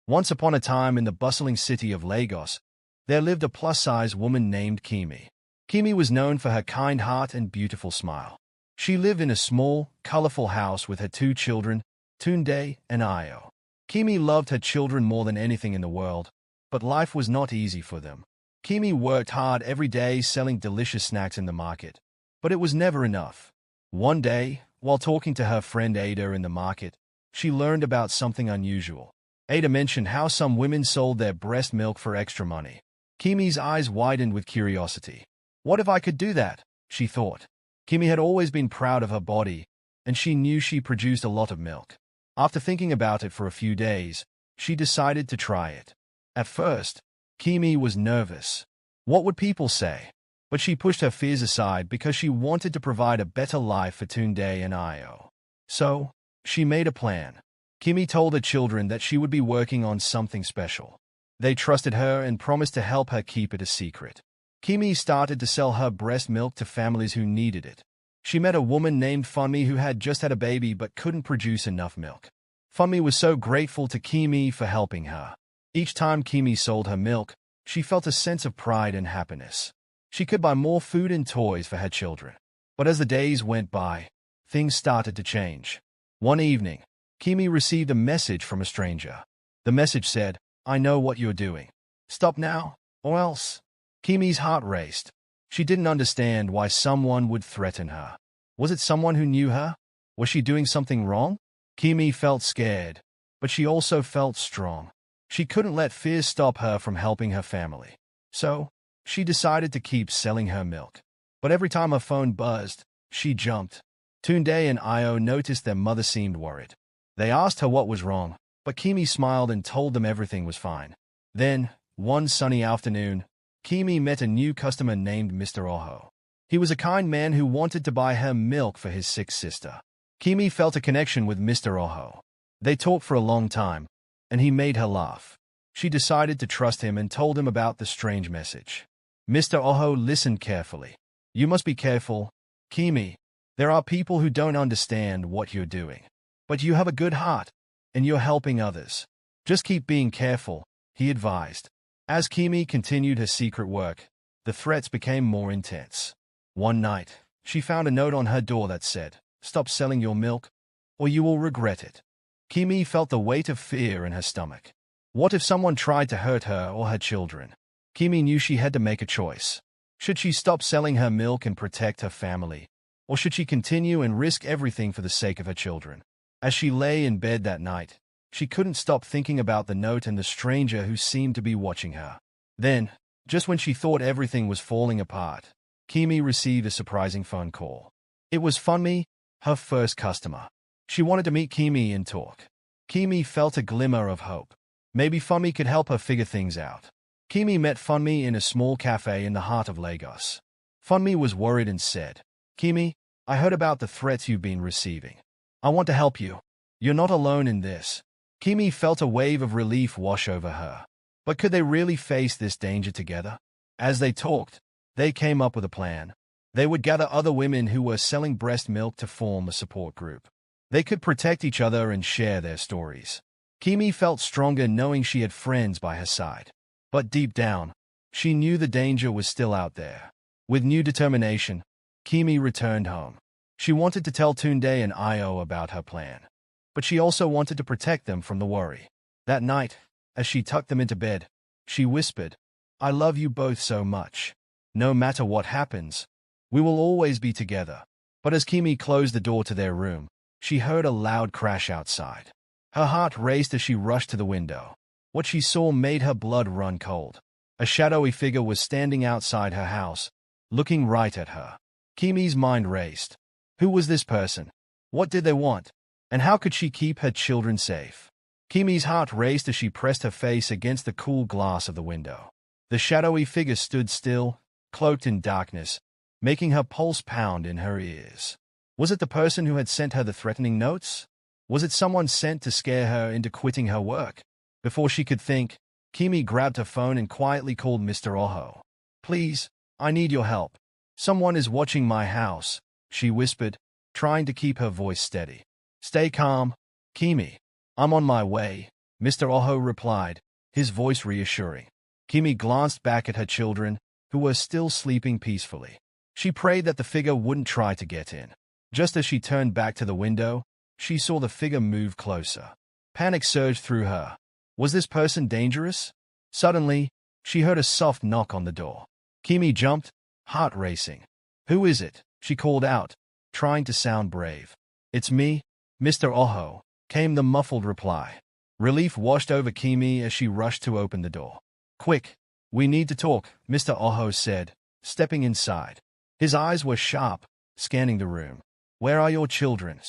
Once upon a time in the bustling city of Lagos, there lived a plus-size woman named Kimi. Kimi was known for her kind heart and beautiful smile. She lived in a small, colorful house with her two children, Tunde and Ayo. Kimi loved her children more than anything in the world, but life was not easy for them. Kimi worked hard every day selling delicious snacks in the market, but it was never enough. One day, while talking to her friend Ada in the market, she learned about something unusual. Ada mentioned how some women sold their breast milk for extra money. Kimi's eyes widened with curiosity. What if I could do that? She thought. Kimi had always been proud of her body, and she knew she produced a lot of milk. After thinking about it for a few days, she decided to try it. At first, Kimi was nervous. What would people say? But she pushed her fears aside because she wanted to provide a better life for Tunde and Ayo. So, she made a plan. Kimi told her children that she would be working on something special. They trusted her and promised to help her keep it a secret. Kimi started to sell her breast milk to families who needed it. She met a woman named Funmi who had just had a baby but couldn't produce enough milk. Funmi was so grateful to Kimi for helping her. Each time Kimi sold her milk, she felt a sense of pride and happiness. She could buy more food and toys for her children. But as the days went by, things started to change. One evening, Kimi received a message from a stranger. The message said, "I know what you're doing. Stop now, or else." Kimi's heart raced. She didn't understand why someone would threaten her. Was it someone who knew her? Was she doing something wrong? Kimi felt scared, but she also felt strong. She couldn't let fear stop her from helping her family. So, she decided to keep selling her milk. But every time her phone buzzed, she jumped. Tunde and Ayo noticed their mother seemed worried. They asked her what was wrong, but Kimi smiled and told them everything was fine. Then, one sunny afternoon, Kimi met a new customer named Mr. Oho. He was a kind man who wanted to buy her milk for his sick sister. Kimi felt a connection with Mr. Oho. They talked for a long time, and he made her laugh. She decided to trust him and told him about the strange message. Mr. Oho listened carefully. "You must be careful, Kimi. There are people who don't understand what you're doing. But you have a good heart, and you're helping others. Just keep being careful," he advised. As Kimi continued her secret work, the threats became more intense. One night, she found a note on her door that said, "Stop selling your milk, or you will regret it." Kimi felt the weight of fear in her stomach. What if someone tried to hurt her or her children? Kimi knew she had to make a choice. Should she stop selling her milk and protect her family? Or should she continue and risk everything for the sake of her children? As she lay in bed that night, she couldn't stop thinking about the note and the stranger who seemed to be watching her. Then, just when she thought everything was falling apart, Kimi received a surprising phone call. It was Funmi, her first customer. She wanted to meet Kimi and talk. Kimi felt a glimmer of hope. Maybe Funmi could help her figure things out. Kimi met Funmi in a small cafe in the heart of Lagos. Funmi was worried and said, "Kimi, I heard about the threats you've been receiving. I want to help you. You're not alone in this." Kimi felt a wave of relief wash over her. But could they really face this danger together? As they talked, they came up with a plan. They would gather other women who were selling breast milk to form a support group. They could protect each other and share their stories. Kimi felt stronger knowing she had friends by her side. But deep down, she knew the danger was still out there. With new determination, Kimi returned home. She wanted to tell Tunde and Ayo about her plan. But she also wanted to protect them from the worry. That night, as she tucked them into bed, she whispered, "I love you both so much. No matter what happens, we will always be together." But as Kimi closed the door to their room, she heard a loud crash outside. Her heart raced as she rushed to the window. What she saw made her blood run cold. A shadowy figure was standing outside her house, looking right at her. Kimi's mind raced. Who was this person? What did they want? And how could she keep her children safe? Kimi's heart raced as she pressed her face against the cool glass of the window. The shadowy figure stood still, cloaked in darkness, making her pulse pound in her ears. Was it the person who had sent her the threatening notes? Was it someone sent to scare her into quitting her work? Before she could think, Kimi grabbed her phone and quietly called Mr. Oho. "Please, I need your help. Someone is watching my house," she whispered, trying to keep her voice steady. "Stay calm, Kimi. I'm on my way," Mr. Oho replied, his voice reassuring. Kimi glanced back at her children, who were still sleeping peacefully. She prayed that the figure wouldn't try to get in. Just as she turned back to the window, she saw the figure move closer. Panic surged through her. Was this person dangerous? Suddenly, she heard a soft knock on the door. Kimi jumped, heart racing. "Who is it?" she called out, trying to sound brave. "It's me, Mr. Oho," came the muffled reply. Relief washed over Kimi as she rushed to open the door. "Quick, we need to talk," Mr. Oho said, stepping inside. His eyes were sharp, scanning the room. "Where are your children?"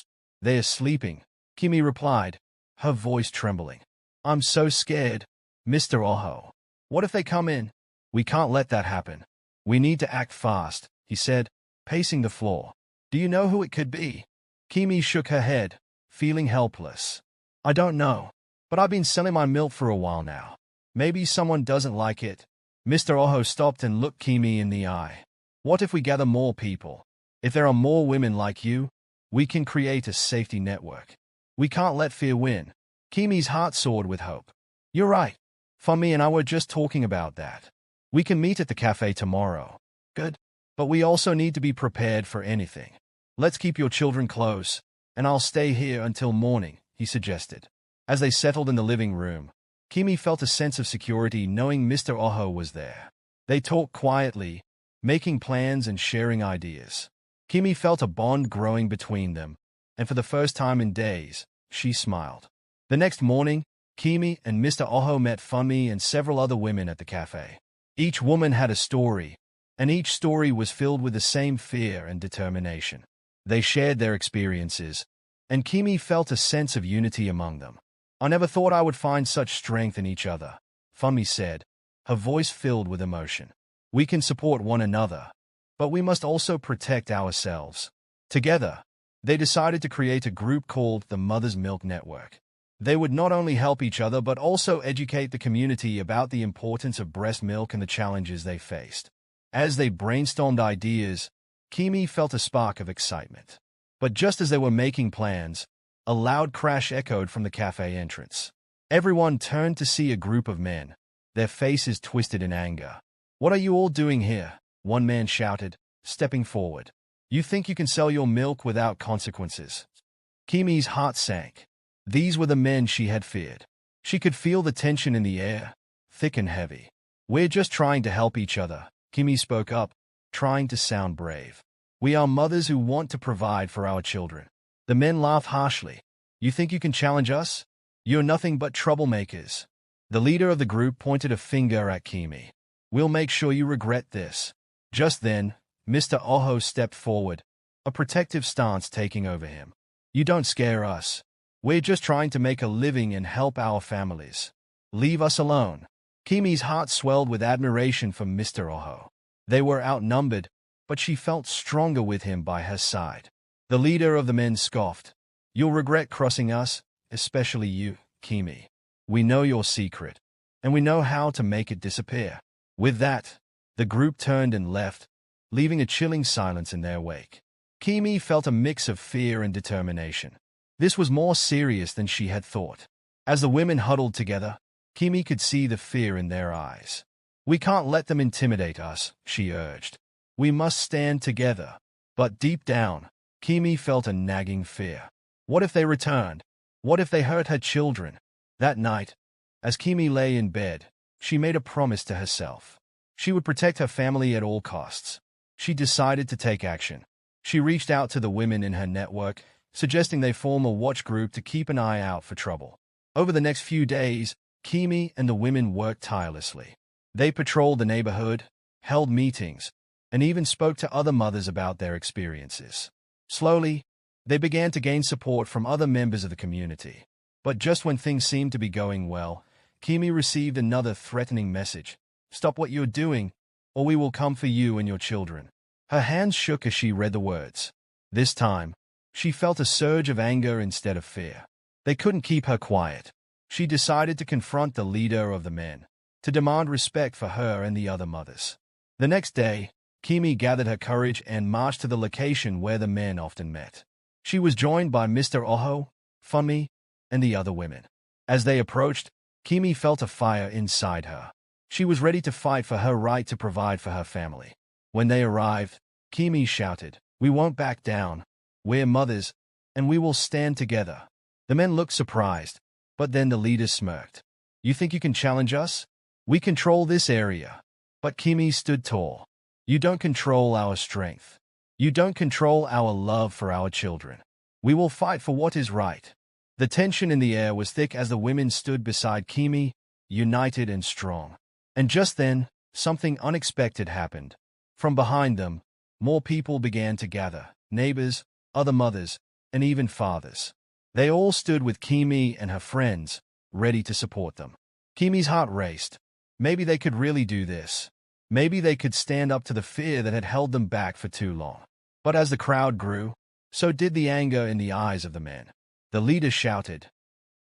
"They are sleeping," Kimi replied, her voice trembling. "I'm so scared, Mr. Oho. What if they come in?" "We can't let that happen. We need to act fast," he said, pacing the floor. "Do you know who it could be?" Kimi shook her head, feeling helpless. "I don't know, but I've been selling my milk for a while now. Maybe someone doesn't like it." Mr. Oho stopped and looked Kimi in the eye. "What if we gather more people? If there are more women like you, we can create a safety network. We can't let fear win." Kimi's heart soared with hope. "You're right. Funmi and I were just talking about that. We can meet at the cafe tomorrow." "Good. But we also need to be prepared for anything. Let's keep your children close, and I'll stay here until morning," he suggested. As they settled in the living room, Kimi felt a sense of security knowing Mr. Oho was there. They talked quietly, making plans and sharing ideas. Kimi felt a bond growing between them, and for the first time in days, she smiled. The next morning, Kimi and Mr. Oho met Funmi and several other women at the cafe. Each woman had a story, and each story was filled with the same fear and determination. They shared their experiences, and Kimi felt a sense of unity among them. "I never thought I would find such strength in each other," Funmi said, her voice filled with emotion. "We can support one another, but we must also protect ourselves." Together, they decided to create a group called the Mother's Milk Network. They would not only help each other but also educate the community about the importance of breast milk and the challenges they faced. As they brainstormed ideas, Kimi felt a spark of excitement. But just as they were making plans, a loud crash echoed from the cafe entrance. Everyone turned to see a group of men, their faces twisted in anger. "What are you all doing here?" one man shouted, stepping forward. "You think you can sell your milk without consequences?" Kimi's heart sank. These were the men she had feared. She could feel the tension in the air, thick and heavy. "We're just trying to help each other," Kimi spoke up, trying to sound brave. "We are mothers who want to provide for our children." The men laughed harshly. "You think you can challenge us? You're nothing but troublemakers." The leader of the group pointed a finger at Kimi. "We'll make sure you regret this." Just then, Mr. Oho stepped forward, a protective stance taking over him. "You don't scare us. We're just trying to make a living and help our families. Leave us alone." Kimi's heart swelled with admiration for Mr. Oho. They were outnumbered, but she felt stronger with him by her side. The leader of the men scoffed. "You'll regret crossing us, especially you, Kimi. We know your secret, and we know how to make it disappear." With that, the group turned and left, leaving a chilling silence in their wake. Kimi felt a mix of fear and determination. This was more serious than she had thought. As the women huddled together, Kimi could see the fear in their eyes. "We can't let them intimidate us," she urged. "We must stand together." But deep down, Kimi felt a nagging fear. What if they returned? What if they hurt her children? That night, as Kimi lay in bed, she made a promise to herself. She would protect her family at all costs. She decided to take action. She reached out to the women in her network, suggesting they form a watch group to keep an eye out for trouble. Over the next few days, Kimi and the women worked tirelessly. They patrolled the neighborhood, held meetings, and even spoke to other mothers about their experiences. Slowly, they began to gain support from other members of the community. But just when things seemed to be going well, Kimi received another threatening message. "Stop what you're doing, or we will come for you and your children." Her hands shook as she read the words. This time, she felt a surge of anger instead of fear. They couldn't keep her quiet. She decided to confront the leader of the men, to demand respect for her and the other mothers. The next day, Kimi gathered her courage and marched to the location where the men often met. She was joined by Mr. Oho, Funmi, and the other women. As they approached, Kimi felt a fire inside her. She was ready to fight for her right to provide for her family. When they arrived, Kimi shouted, "We won't back down. We're mothers, and we will stand together." The men looked surprised, but then the leader smirked. "You think you can challenge us? We control this area." But Kimi stood tall. "You don't control our strength. You don't control our love for our children. We will fight for what is right." The tension in the air was thick as the women stood beside Kimi, united and strong. And just then, something unexpected happened. From behind them, more people began to gather, neighbors, other mothers, and even fathers. They all stood with Kimi and her friends, ready to support them. Kimi's heart raced. Maybe they could really do this. Maybe they could stand up to the fear that had held them back for too long. But as the crowd grew, so did the anger in the eyes of the men. The leader shouted,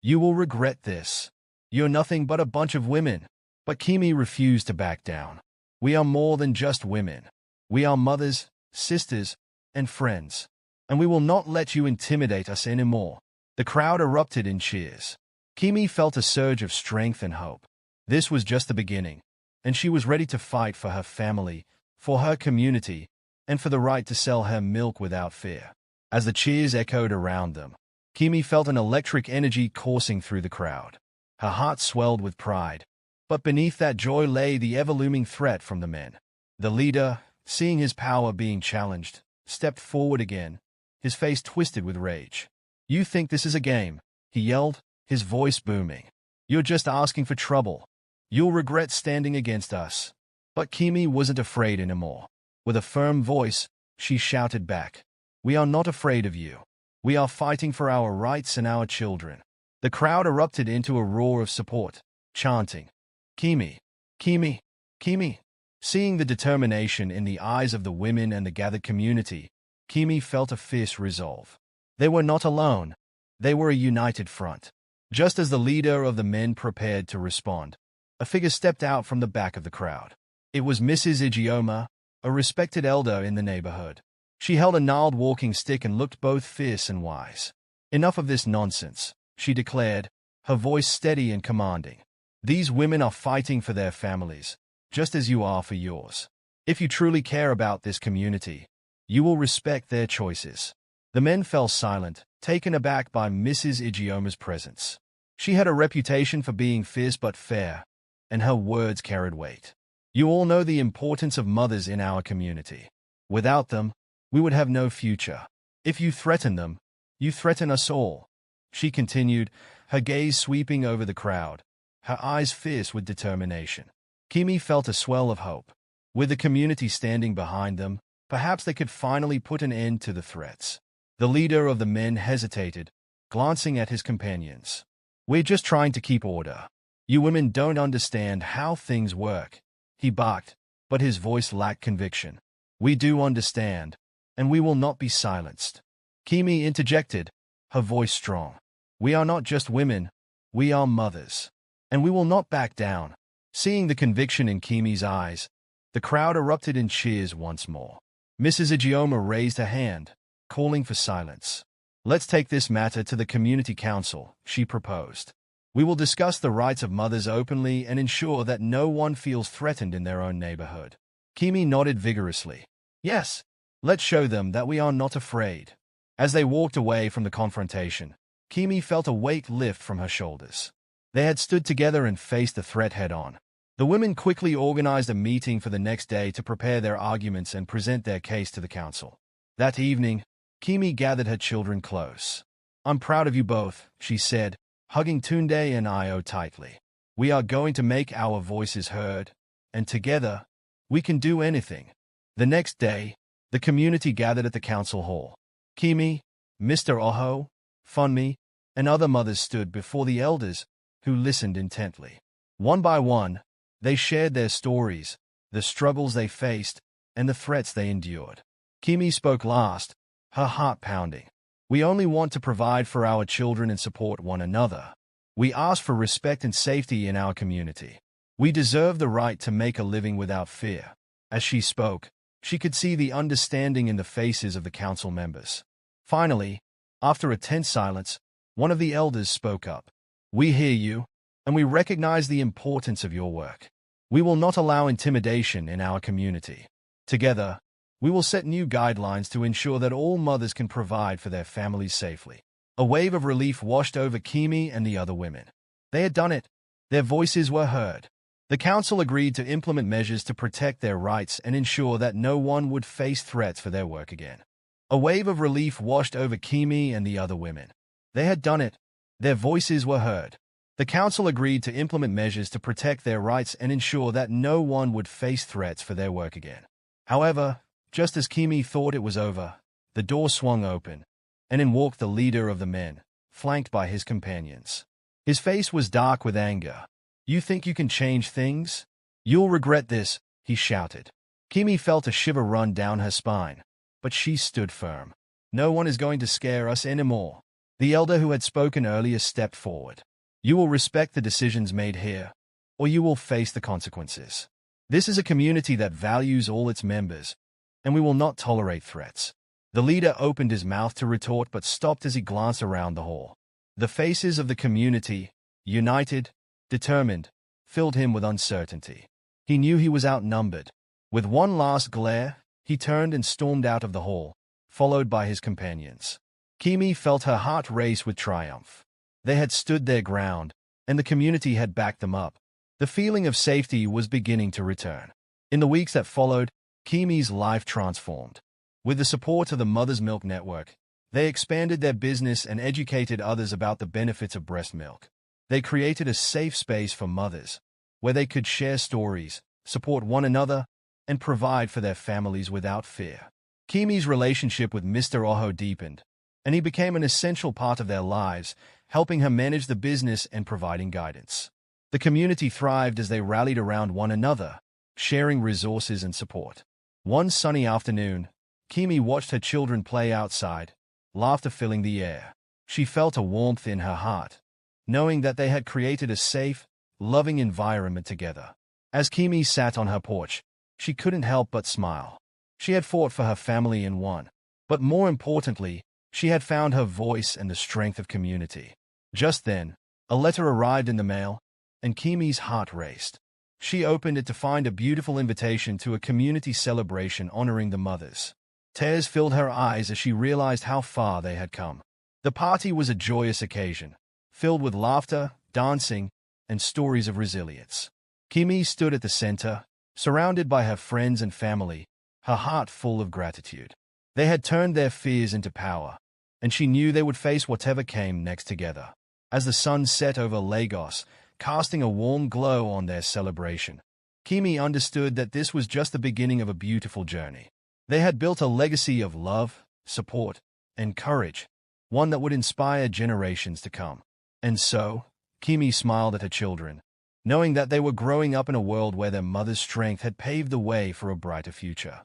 "You will regret this. You're nothing but a bunch of women." But Kimi refused to back down. "We are more than just women. We are mothers, sisters, and friends. And we will not let you intimidate us anymore." The crowd erupted in cheers. Kimi felt a surge of strength and hope. This was just the beginning, and she was ready to fight for her family, for her community, and for the right to sell her milk without fear. As the cheers echoed around them, Kimi felt an electric energy coursing through the crowd. Her heart swelled with pride. But beneath that joy lay the ever-looming threat from the men. The leader, seeing his power being challenged, stepped forward again, his face twisted with rage. "You think this is a game?" he yelled, his voice booming. "You're just asking for trouble. You'll regret standing against us." But Kimi wasn't afraid anymore. With a firm voice, she shouted back, "We are not afraid of you. We are fighting for our rights and our children." The crowd erupted into a roar of support, chanting, "Kimi! Kimi! Kimi!" Seeing the determination in the eyes of the women and the gathered community, Kimi felt a fierce resolve. They were not alone. They were a united front. Just as the leader of the men prepared to respond, a figure stepped out from the back of the crowd. It was Mrs. Ijeoma, a respected elder in the neighborhood. She held a gnarled walking stick and looked both fierce and wise. "Enough of this nonsense," she declared, her voice steady and commanding. "These women are fighting for their families, just as you are for yours. If you truly care about this community, you will respect their choices." The men fell silent, taken aback by Mrs. Ijeoma's presence. She had a reputation for being fierce but fair, and her words carried weight. "You all know the importance of mothers in our community. Without them, we would have no future. If you threaten them, you threaten us all," she continued, her gaze sweeping over the crowd, her eyes fierce with determination. Kimi felt a swell of hope. With the community standing behind them, perhaps they could finally put an end to the threats. The leader of the men hesitated, glancing at his companions. "We're just trying to keep order. You women don't understand how things work," he barked, but his voice lacked conviction. "We do understand, and we will not be silenced." Kimi interjected, her voice strong. "We are not just women, we are mothers. And we will not back down." Seeing the conviction in Kimi's eyes, the crowd erupted in cheers once more. Mrs. Ijeoma raised her hand, calling for silence. "Let's take this matter to the community council," she proposed. "We will discuss the rights of mothers openly and ensure that no one feels threatened in their own neighborhood." Kimi nodded vigorously. "Yes, let's show them that we are not afraid." As they walked away from the confrontation, Kimi felt a weight lift from her shoulders. They had stood together and faced the threat head-on. The women quickly organized a meeting for the next day to prepare their arguments and present their case to the council. That evening, Kimi gathered her children close. "I'm proud of you both," she said, hugging Tunde and Io tightly. "We are going to make our voices heard, and together, we can do anything." The next day, the community gathered at the council hall. Kimi, Mr. Oho, Funmi, and other mothers stood before the elders, who listened intently. One by one, they shared their stories, the struggles they faced, and the threats they endured. Kimi spoke last, her heart pounding. "We only want to provide for our children and support one another. We ask for respect and safety in our community. We deserve the right to make a living without fear." As she spoke, she could see the understanding in the faces of the council members. Finally, after a tense silence, one of the elders spoke up. We hear you, and we recognize the importance of your work. We will not allow intimidation in our community. Together, we will set new guidelines to ensure that all mothers can provide for their families safely. A wave of relief washed over Kimi and the other women. They had done it. Their voices were heard. The council agreed to implement measures to protect their rights and ensure that no one would face threats for their work again. A wave of relief washed over Kimi and the other women. They had done it. Their voices were heard. The council agreed to implement measures to protect their rights and ensure that no one would face threats for their work again. However, just as Kimi thought it was over, the door swung open, and in walked the leader of the men, flanked by his companions. His face was dark with anger. "You think you can change things? You'll regret this," he shouted. Kimi felt a shiver run down her spine, but she stood firm. "No one is going to scare us anymore." The elder who had spoken earlier stepped forward. "You will respect the decisions made here, or you will face the consequences. This is a community that values all its members, and we will not tolerate threats." The leader opened his mouth to retort but stopped as he glanced around the hall. The faces of the community, united, determined, filled him with uncertainty. He knew he was outnumbered. With one last glare, he turned and stormed out of the hall, followed by his companions. Kimi felt her heart race with triumph. They had stood their ground, and the community had backed them up. The feeling of safety was beginning to return. In the weeks that followed, Kimi's life transformed. With the support of the Mother's Milk Network, they expanded their business and educated others about the benefits of breast milk. They created a safe space for mothers, where they could share stories, support one another, and provide for their families without fear. Kimi's relationship with Mr. Oho deepened, and he became an essential part of their lives, helping her manage the business and providing guidance. The community thrived as they rallied around one another, sharing resources and support. One sunny afternoon, Kimi watched her children play outside, laughter filling the air. She felt a warmth in her heart, knowing that they had created a safe, loving environment together. As Kimi sat on her porch, she couldn't help but smile. She had fought for her family and won, but more importantly, she had found her voice and the strength of community. Just then, a letter arrived in the mail, and Kimi's heart raced. She opened it to find a beautiful invitation to a community celebration honoring the mothers. Tears filled her eyes as she realized how far they had come. The party was a joyous occasion, filled with laughter, dancing, and stories of resilience. Kimi stood at the center, surrounded by her friends and family, her heart full of gratitude. They had turned their fears into power, and she knew they would face whatever came next together. As the sun set over Lagos, casting a warm glow on their celebration, Kimi understood that this was just the beginning of a beautiful journey. They had built a legacy of love, support, and courage, one that would inspire generations to come. And so, Kimi smiled at her children, knowing that they were growing up in a world where their mother's strength had paved the way for a brighter future.